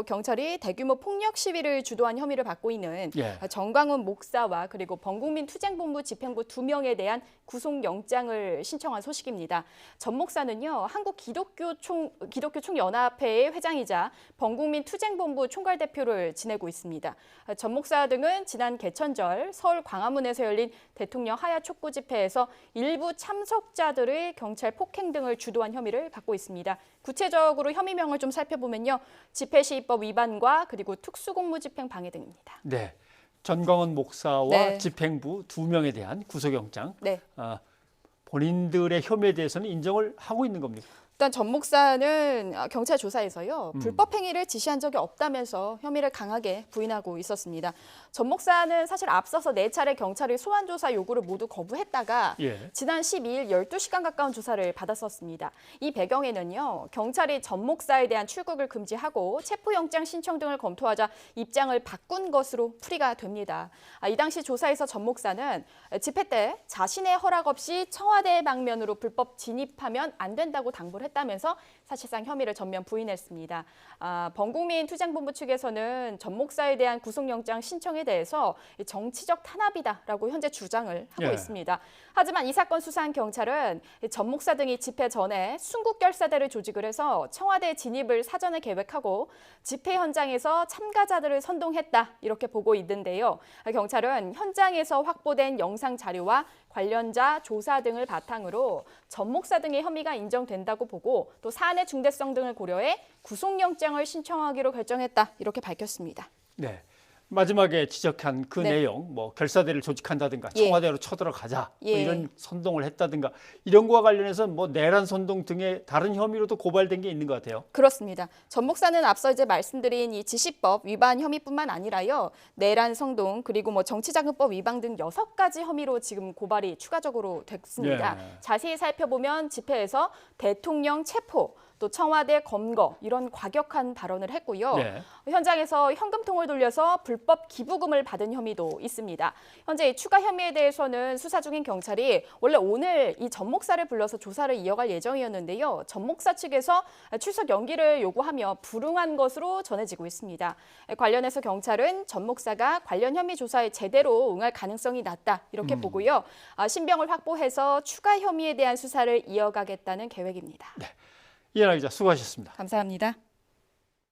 경찰이 대규모 폭력 시위를 주도한 혐의를 받고 있는 정광훈 목사와 그리고 범국민 투쟁본부 집행부 2명에 대한 구속영장을 신청한 소식입니다. 전 목사는요, 한국 기독교 총연합회의 회장이자 범국민 투쟁본부 총괄대표를 지내고 있습니다. 전 목사 등은 지난 개천절 서울 광화문에서 열린 대통령 하야 촉구 집회에서 일부 참석자들의 경찰 폭행 등을 주도한 혐의를 받고 있습니다. 구체적으로 혐의명을 좀 살펴보면요, 집회시위법 위반과 그리고 특수공무집행 방해 등입니다. 네, 전광훈 목사와 네. 집행부 2명에 대한 구속영장. 네. 본인들의 혐의에 대해서는 인정을 하고 있는 겁니까? 일단 전 목사는 경찰 조사에서요, 불법 행위를 지시한 적이 없다면서 혐의를 강하게 부인하고 있었습니다. 전 목사는 사실 앞서서 4차례 경찰의 소환 조사 요구를 모두 거부했다가 지난 12일 12시간 가까운 조사를 받았었습니다. 이 배경에는요, 경찰이 전 목사에 대한 출국을 금지하고 체포영장 신청 등을 검토하자 입장을 바꾼 것으로 풀이가 됩니다. 이 당시 조사에서 전 목사는 집회 때 자신의 허락 없이 청와대 방면으로 불법 진입하면 안 된다고 당부를 했다면서 사실상 혐의를 전면 부인했습니다. 범국민 투쟁본부 측에서는 전 목사에 대한 구속영장 신청에 대해서 정치적 탄압이다라고 현재 주장을 하고 있습니다. 하지만 이 사건 수사한 경찰은 전 목사 등이 집회 전에 순국결사대를 조직을 해서 청와대 진입을 사전에 계획하고 집회 현장에서 참가자들을 선동했다 이렇게 보고 있는데요. 경찰은 현장에서 확보된 영상 자료와 관련자 조사 등을 바탕으로 전 목사 등의 혐의가 인정된다고 보고 또 사안의 중대성 등을 고려해 구속영장을 신청하기로 결정했다 이렇게 밝혔습니다. 네, 마지막에 지적한 그 내용, 뭐 결사대를 조직한다든가 청와대로 쳐들어가자 뭐 이런 선동을 했다든가 이런 거와 관련해서 뭐 내란 선동 등의 다른 혐의로도 고발된 게 있는 것 같아요. 그렇습니다. 전 목사는 앞서 이제 말씀드린 이 지시법 위반 혐의뿐만 아니라요, 내란 선동 그리고 뭐 정치자금법 위반 등 6가지 혐의로 지금 고발이 추가적으로 됐습니다. 자세히 살펴보면 집회에서 대통령 체포, 또 청와대 검거 이런 과격한 발언을 했고요. 현장에서 현금통을 돌려서 불법 기부금을 받은 혐의도 있습니다. 현재 이 추가 혐의에 대해서는 수사 중인 경찰이 원래 오늘 이 전 목사를 불러서 조사를 이어갈 예정이었는데요. 전 목사 측에서 출석 연기를 요구하며 불응한 것으로 전해지고 있습니다. 관련해서 경찰은 전 목사가 관련 혐의 조사에 제대로 응할 가능성이 낮다 이렇게 보고요. 신병을 확보해서 추가 혐의에 대한 수사를 이어가겠다는 계획입니다. 이현아 기자 수고하셨습니다. 감사합니다.